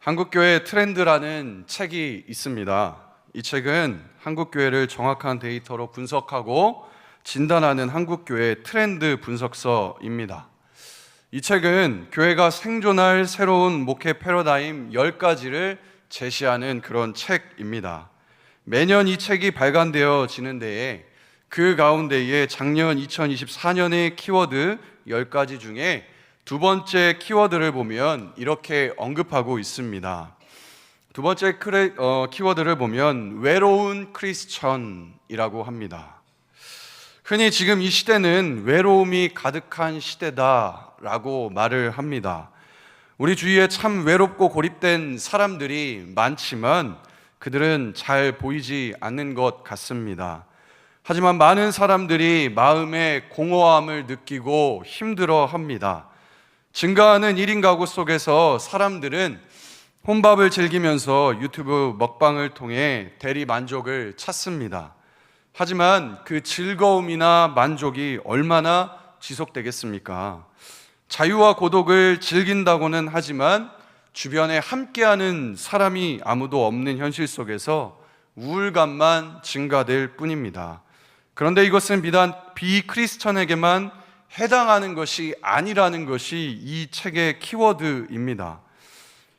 한국교회 트렌드라는 책이 있습니다. 이 책은 한국교회를 정확한 데이터로 분석하고 진단하는 한국교회 트렌드 분석서입니다. 이 책은 교회가 생존할 새로운 목회 패러다임 10가지를 제시하는 그런 책입니다. 매년 이 책이 발간되어지는 데에 그 가운데에 작년 2024년의 키워드 10가지 중에 두 번째 키워드를 보면 이렇게 언급하고 있습니다. 두 번째 키워드를 보면 외로운 크리스천이라고 합니다. 흔히 지금 이 시대는 외로움이 가득한 시대다라고 말을 합니다. 우리 주위에 참 외롭고 고립된 사람들이 많지만 그들은 잘 보이지 않는 것 같습니다. 하지만 많은 사람들이 마음의 공허함을 느끼고 힘들어합니다. 증가하는 1인 가구 속에서 사람들은 혼밥을 즐기면서 유튜브 먹방을 통해 대리 만족을 찾습니다. 하지만 그 즐거움이나 만족이 얼마나 지속되겠습니까? 자유와 고독을 즐긴다고는 하지만 주변에 함께하는 사람이 아무도 없는 현실 속에서 우울감만 증가될 뿐입니다. 그런데 이것은 비단 비크리스천에게만 해당하는 것이 아니라는 것이 이 책의 키워드입니다.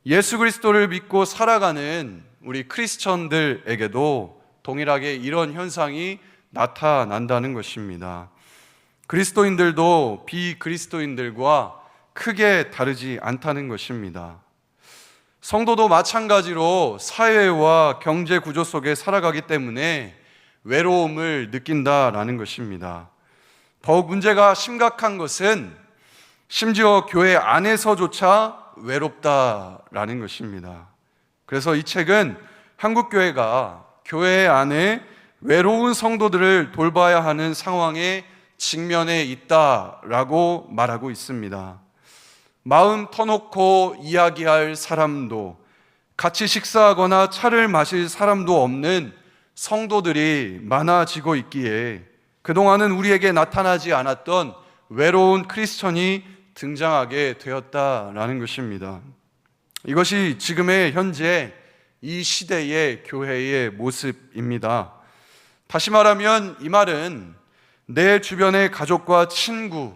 예수 그리스도를 믿고 살아가는 우리 크리스천들에게도 동일하게 이런 현상이 나타난다는 것입니다. 그리스도인들도 비그리스도인들과 크게 다르지 않다는 것입니다. 성도도 마찬가지로 사회와 경제 구조 속에 살아가기 때문에 외로움을 느낀다라는 것입니다. 더욱 문제가 심각한 것은 심지어 교회 안에서조차 외롭다라는 것입니다. 그래서 이 책은 한국교회가 교회 안에 외로운 성도들을 돌봐야 하는 상황에 직면해 있다라고 말하고 있습니다. 마음 터놓고 이야기할 사람도, 같이 식사하거나 차를 마실 사람도 없는 성도들이 많아지고 있기에 그동안은 우리에게 나타나지 않았던 외로운 크리스천이 등장하게 되었다라는 것입니다. 이것이 지금의 현재 이 시대의 교회의 모습입니다. 다시 말하면 이 말은 내 주변의 가족과 친구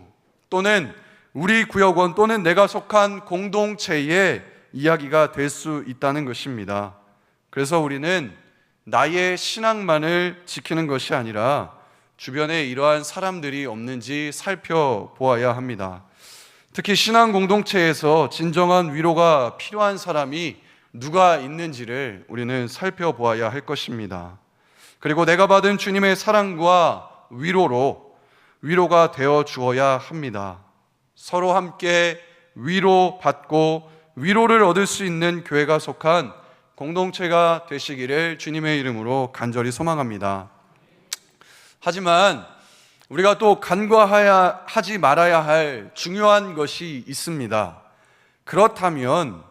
또는 우리 구역원 또는 내가 속한 공동체의 이야기가 될 수 있다는 것입니다. 그래서 우리는 나의 신앙만을 지키는 것이 아니라 주변에 이러한 사람들이 없는지 살펴보아야 합니다. 특히 신앙 공동체에서 진정한 위로가 필요한 사람이 누가 있는지를 우리는 살펴보아야 할 것입니다. 그리고 내가 받은 주님의 사랑과 위로가 되어 주어야 합니다. 서로 함께 위로받고 위로를 얻을 수 있는 교회가 속한 공동체가 되시기를 주님의 이름으로 간절히 소망합니다. 하지만 우리가 또 간과하지 말아야 할 중요한 것이 있습니다. 그렇다면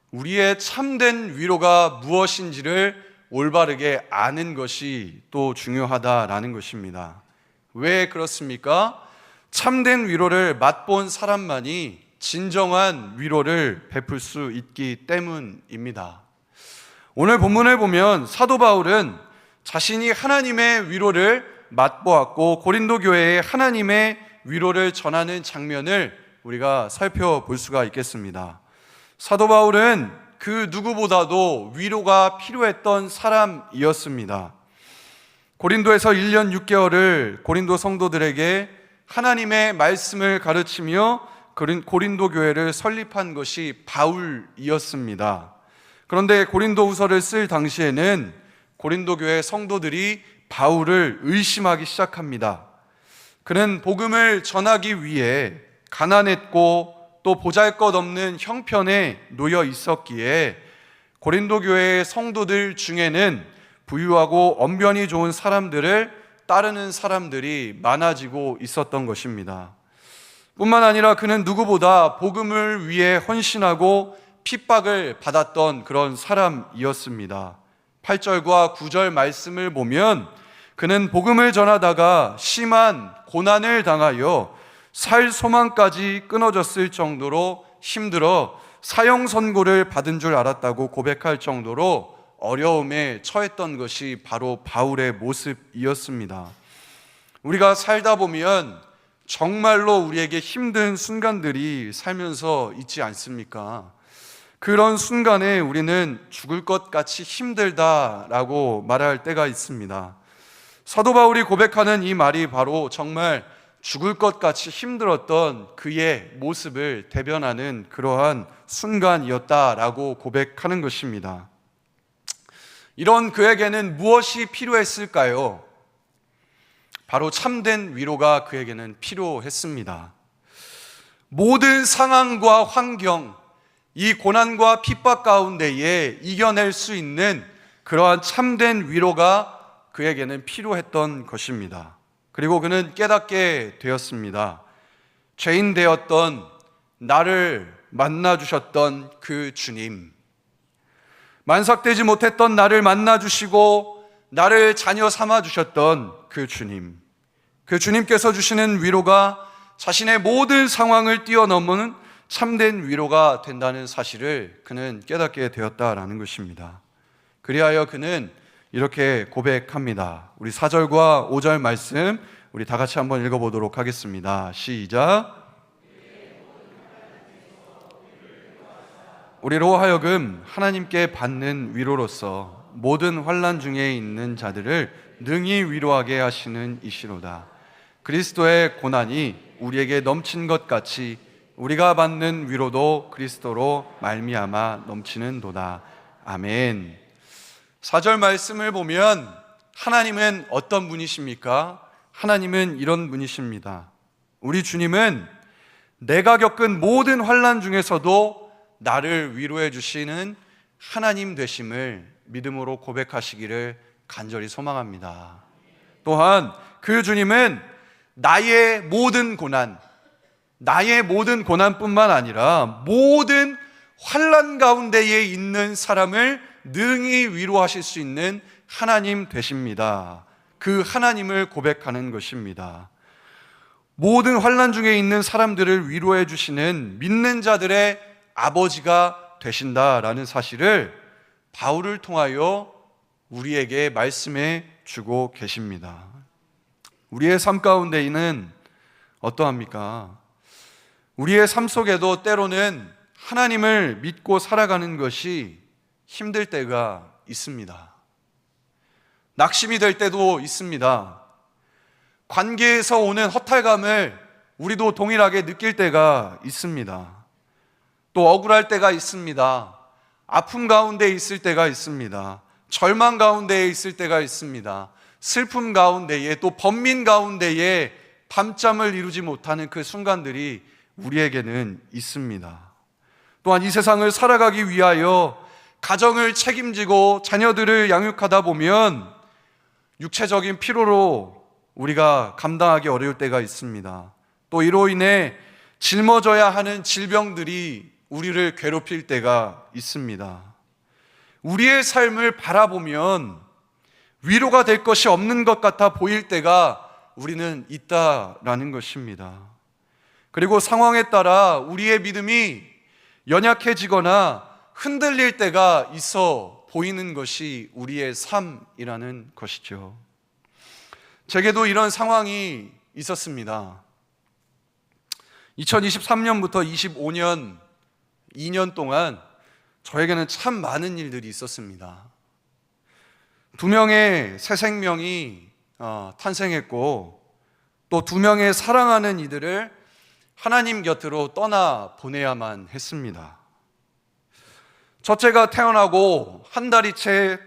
우리의 참된 위로가 무엇인지를 올바르게 아는 것이 또 중요하다라는 것입니다. 왜 그렇습니까? 참된 위로를 맛본 사람만이 진정한 위로를 베풀 수 있기 때문입니다. 오늘 본문을 보면 사도 바울은 자신이 하나님의 위로를 맛보았고 고린도 교회에 하나님의 위로를 전하는 장면을 우리가 살펴볼 수가 있겠습니다. 사도 바울은 그 누구보다도 위로가 필요했던 사람이었습니다. 고린도에서 1년 6개월을 고린도 성도들에게 하나님의 말씀을 가르치며 고린도 교회를 설립한 것이 바울이었습니다. 그런데 고린도 후서를 쓸 당시에는 고린도 교회 성도들이 바울을 의심하기 시작합니다. 그는 복음을 전하기 위해 가난했고 또 보잘것없는 형편에 놓여 있었기에 고린도 교회의 성도들 중에는 부유하고 언변이 좋은 사람들을 따르는 사람들이 많아지고 있었던 것입니다. 뿐만 아니라 그는 누구보다 복음을 위해 헌신하고 핍박을 받았던 그런 사람이었습니다. 8절과 9절 말씀을 보면 그는 복음을 전하다가 심한 고난을 당하여 살 소망까지 끊어졌을 정도로 힘들어 사형 선고를 받은 줄 알았다고 고백할 정도로 어려움에 처했던 것이 바로 바울의 모습이었습니다. 우리가 살다 보면 정말로 우리에게 힘든 순간들이 살면서 있지 않습니까? 그런 순간에 우리는 죽을 것 같이 힘들다라고 말할 때가 있습니다. 사도 바울이 고백하는 이 말이 바로 정말 죽을 것 같이 힘들었던 그의 모습을 대변하는 그러한 순간이었다라고 고백하는 것입니다. 이런 그에게는 무엇이 필요했을까요? 바로 참된 위로가 그에게는 필요했습니다. 모든 상황과 환경, 이 고난과 핍박 가운데에 이겨낼 수 있는 그러한 참된 위로가 그에게는 필요했던 것입니다. 그리고 그는 깨닫게 되었습니다. 죄인 되었던 나를 만나주셨던 그 주님, 만삭되지 못했던 나를 만나주시고 나를 자녀 삼아주셨던 그 주님, 그 주님께서 주시는 위로가 자신의 모든 상황을 뛰어넘는 참된 위로가 된다는 사실을 그는 깨닫게 되었다라는 것입니다. 그리하여 그는 이렇게 고백합니다. 우리 4절과 5절 말씀 우리 다 같이 한번 읽어보도록 하겠습니다. 시작. 우리로 하여금 하나님께 받는 위로로서 모든 환난 중에 있는 자들을 능히 위로하게 하시는 이시로다. 그리스도의 고난이 우리에게 넘친 것 같이 우리가 받는 위로도 그리스도로 말미암아 넘치는도다. 아멘. 4절 말씀을 보면 하나님은 어떤 분이십니까? 하나님은 이런 분이십니다. 우리 주님은 내가 겪은 모든 환난 중에서도 나를 위로해 주시는 하나님 되심을 믿음으로 고백하시기를 간절히 소망합니다. 또한 그 주님은 나의 모든 고난뿐만 아니라 모든 환난 가운데에 있는 사람을 능히 위로하실 수 있는 하나님 되십니다. 그 하나님을 고백하는 것입니다. 모든 환난 중에 있는 사람들을 위로해 주시는 믿는 자들의 아버지가 되신다라는 사실을 바울을 통하여 우리에게 말씀해 주고 계십니다. 우리의 삶 가운데에는 어떠합니까? 우리의 삶 속에도 때로는 하나님을 믿고 살아가는 것이 힘들 때가 있습니다. 낙심이 될 때도 있습니다. 관계에서 오는 허탈감을 우리도 동일하게 느낄 때가 있습니다. 또 억울할 때가 있습니다. 아픔 가운데 있을 때가 있습니다. 절망 가운데 있을 때가 있습니다. 슬픔 가운데에 또 번민 가운데에 밤잠을 이루지 못하는 그 순간들이 우리에게는 있습니다. 또한 이 세상을 살아가기 위하여 가정을 책임지고 자녀들을 양육하다 보면 육체적인 피로로 우리가 감당하기 어려울 때가 있습니다. 또 이로 인해 짊어져야 하는 질병들이 우리를 괴롭힐 때가 있습니다. 우리의 삶을 바라보면 위로가 될 것이 없는 것 같아 보일 때가 우리는 있다라는 것입니다. 그리고 상황에 따라 우리의 믿음이 연약해지거나 흔들릴 때가 있어 보이는 것이 우리의 삶이라는 것이죠. 제게도 이런 상황이 있었습니다. 2023년부터 25년 2년 동안 저에게는 참 많은 일들이 있었습니다. 2명의 새 생명이 탄생했고 또 2명의 사랑하는 이들을 하나님 곁으로 떠나 보내야만 했습니다. 첫째가 태어나고 한 달이 채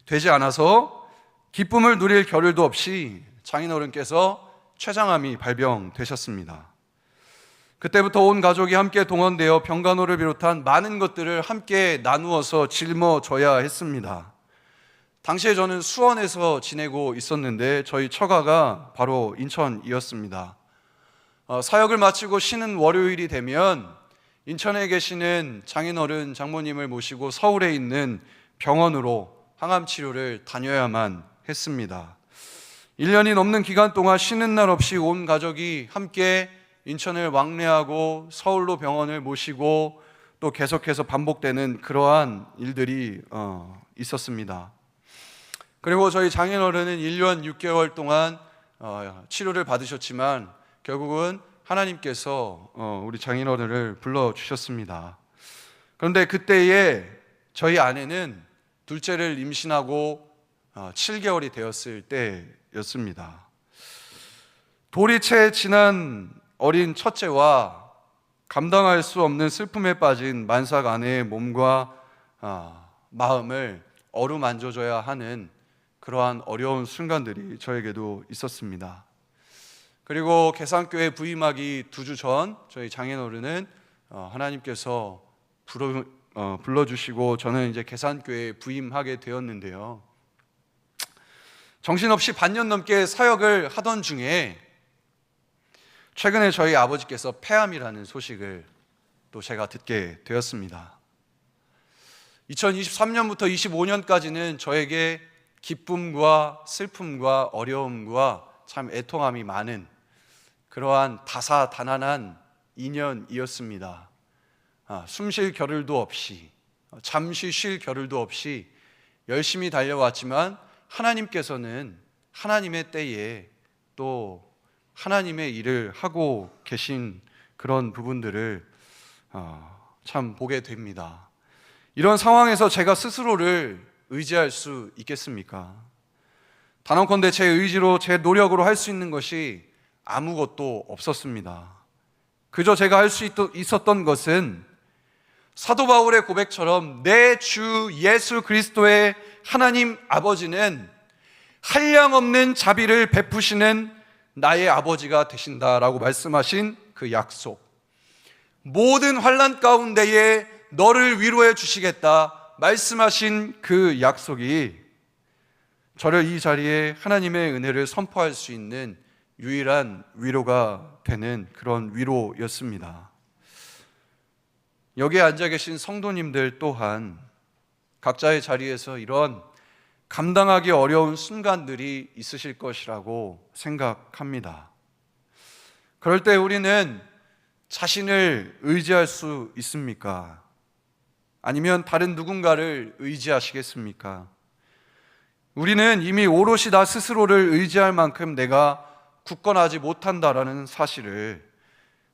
되지 않아서 기쁨을 누릴 겨를도 없이 장인어른께서 췌장암이 발병되셨습니다. 그때부터 온 가족이 함께 동원되어 병간호를 비롯한 많은 것들을 함께 나누어서 짊어져야 했습니다. 당시에 저는 수원에서 지내고 있었는데 저희 처가가 바로 인천이었습니다. 사역을 마치고 쉬는 월요일이 되면 인천에 계시는 장인어른 장모님을 모시고 서울에 있는 병원으로 항암 치료를 다녀야만 했습니다. 1년이 넘는 기간 동안 쉬는 날 없이 온 가족이 함께 인천을 왕래하고 서울로 병원을 모시고 또 계속해서 반복되는 그러한 일들이 있었습니다. 그리고 저희 장인어른은 1년 6개월 동안 치료를 받으셨지만 결국은 하나님께서 우리 장인어른을 불러주셨습니다. 그런데 그때에 저희 아내는 둘째를 임신하고 7개월이 되었을 때였습니다. 돌이 채 지난 어린 첫째와 감당할 수 없는 슬픔에 빠진 만삭 아내의 몸과 마음을 어루만져줘야 하는 그러한 어려운 순간들이 저에게도 있었습니다. 그리고 계산교회 부임하기 2주 전 저희 장인어른은 하나님께서 불러주시고 저는 이제 계산교회에 부임하게 되었는데요. 정신없이 반년 넘게 사역을 하던 중에 최근에 저희 아버지께서 폐암이라는 소식을 또 제가 듣게 되었습니다. 2023년부터 25년까지는 저에게 기쁨과 슬픔과 어려움과 참 애통함이 많은 그러한 다사다난한 2년이었습니다. 숨 쉴 겨를도 없이, 잠시 쉴 겨를도 없이 열심히 달려왔지만 하나님께서는 하나님의 때에 또 하나님의 일을 하고 계신 그런 부분들을 참 보게 됩니다. 이런 상황에서 제가 스스로를 의지할 수 있겠습니까? 단언컨대 제 의지로 제 노력으로 할 수 있는 것이 아무것도 없었습니다. 그저 제가 할 수 있었던 것은 사도 바울의 고백처럼 내 주 예수 그리스도의 하나님 아버지는 한량없는 자비를 베푸시는 나의 아버지가 되신다라고 말씀하신 그 약속, 모든 환난 가운데에 너를 위로해 주시겠다 말씀하신 그 약속이 저를 이 자리에 하나님의 은혜를 선포할 수 있는 유일한 위로가 되는 그런 위로였습니다. 여기에 앉아 계신 성도님들 또한 각자의 자리에서 이런 감당하기 어려운 순간들이 있으실 것이라고 생각합니다. 그럴 때 우리는 자신을 의지할 수 있습니까? 아니면 다른 누군가를 의지하시겠습니까? 우리는 이미 오롯이 나 스스로를 의지할 만큼 내가 굳건하지 못한다라는 사실을,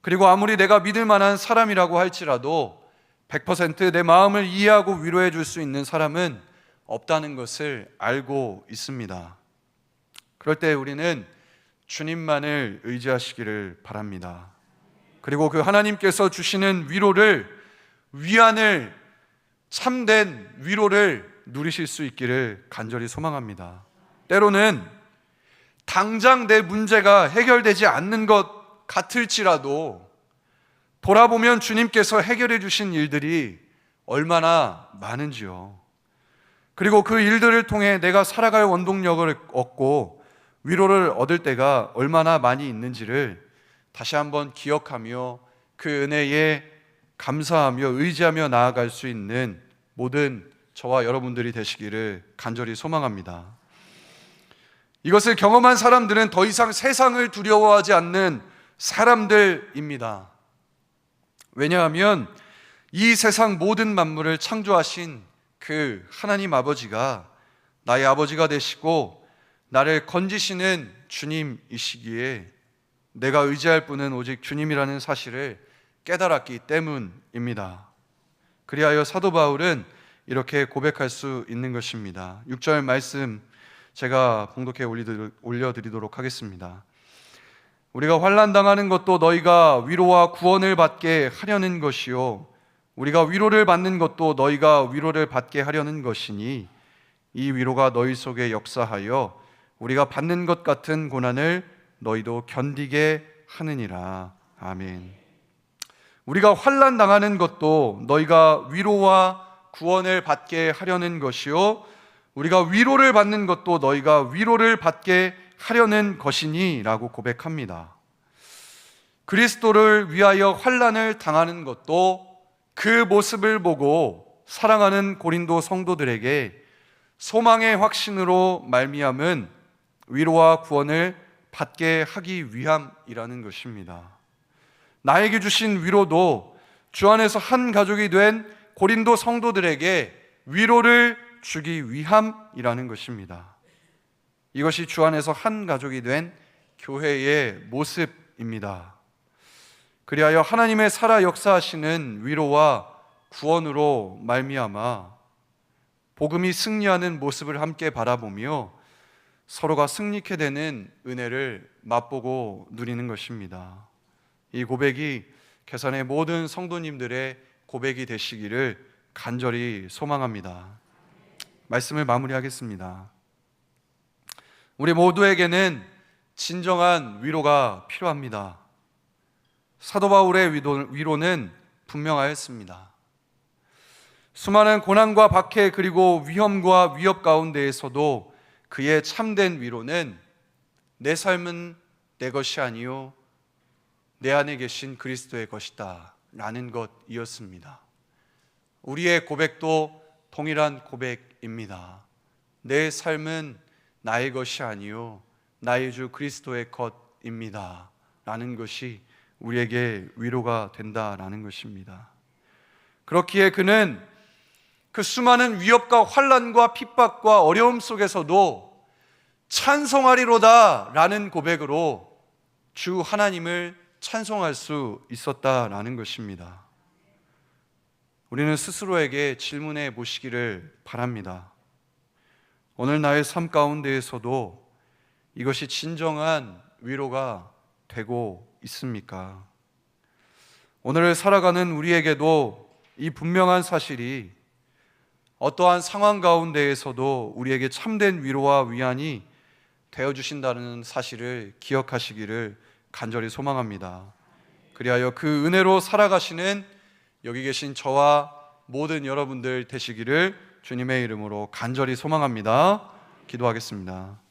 그리고 아무리 내가 믿을 만한 사람이라고 할지라도 100% 내 마음을 이해하고 위로해 줄 수 있는 사람은 없다는 것을 알고 있습니다. 그럴 때 우리는 주님만을 의지하시기를 바랍니다. 그리고 그 하나님께서 주시는 위로를, 위안을, 참된 위로를 누리실 수 있기를 간절히 소망합니다. 때로는 당장 내 문제가 해결되지 않는 것 같을지라도 돌아보면 주님께서 해결해 주신 일들이 얼마나 많은지요. 그리고 그 일들을 통해 내가 살아갈 원동력을 얻고 위로를 얻을 때가 얼마나 많이 있는지를 다시 한번 기억하며 그 은혜에 감사하며 의지하며 나아갈 수 있는 모든 저와 여러분들이 되시기를 간절히 소망합니다. 이것을 경험한 사람들은 더 이상 세상을 두려워하지 않는 사람들입니다. 왜냐하면 이 세상 모든 만물을 창조하신 그 하나님 아버지가 나의 아버지가 되시고 나를 건지시는 주님이시기에 내가 의지할 분은 오직 주님이라는 사실을 깨달았기 때문입니다. 그리하여 사도 바울은 이렇게 고백할 수 있는 것입니다. 6절 말씀 제가 봉독해 올려드리도록 하겠습니다. 우리가 환난당하는 것도 너희가 위로와 구원을 받게 하려는 것이요 우리가 위로를 받는 것도 너희가 위로를 받게 하려는 것이니 이 위로가 너희 속에 역사하여 우리가 받는 것 같은 고난을 너희도 견디게 하느니라. 아멘. 우리가 환난당하는 것도 너희가 위로와 구원을 받게 하려는 것이요 우리가 위로를 받는 것도 너희가 위로를 받게 하려는 것이니 라고 고백합니다. 그리스도를 위하여 환난을 당하는 것도 그 모습을 보고 사랑하는 고린도 성도들에게 소망의 확신으로 말미암은 위로와 구원을 받게 하기 위함이라는 것입니다. 나에게 주신 위로도 주 안에서 한 가족이 된 고린도 성도들에게 위로를 주기 위함이라는 것입니다. 이것이 주 안에서 한 가족이 된 교회의 모습입니다. 그리하여 하나님의 살아 역사하시는 위로와 구원으로 말미암아 복음이 승리하는 모습을 함께 바라보며 서로가 승리케 되는 은혜를 맛보고 누리는 것입니다. 이 고백이 개선의 모든 성도님들의 고백이 되시기를 간절히 소망합니다. 말씀을 마무리하겠습니다. 우리 모두에게는 진정한 위로가 필요합니다. 사도 바울의 위로는 분명하였습니다. 수많은 고난과 박해 그리고 위험과 위협 가운데에서도 그의 참된 위로는 내 삶은 내 것이 아니요 내 안에 계신 그리스도의 것이다 라는 것이었습니다. 우리의 고백도 동일한 고백입니다. 내 삶은 나의 것이 아니요 나의 주 그리스도의 것입니다 라는 것이 우리에게 위로가 된다라는 것입니다. 그렇기에 그는 그 수많은 위협과 환난과 핍박과 어려움 속에서도 찬송하리로다 라는 고백으로 주 하나님을 찬송할 수 있었다라는 것입니다. 우리는 스스로에게 질문해 보시기를 바랍니다. 오늘 나의 삶 가운데에서도 이것이 진정한 위로가 되고 있습니까? 오늘을 살아가는 우리에게도 이 분명한 사실이 어떠한 상황 가운데에서도 우리에게 참된 위로와 위안이 되어주신다는 사실을 기억하시기를 간절히 소망합니다. 그리하여 그 은혜로 살아가시는 여기 계신 저와 모든 여러분들 되시기를 주님의 이름으로 간절히 소망합니다. 기도하겠습니다.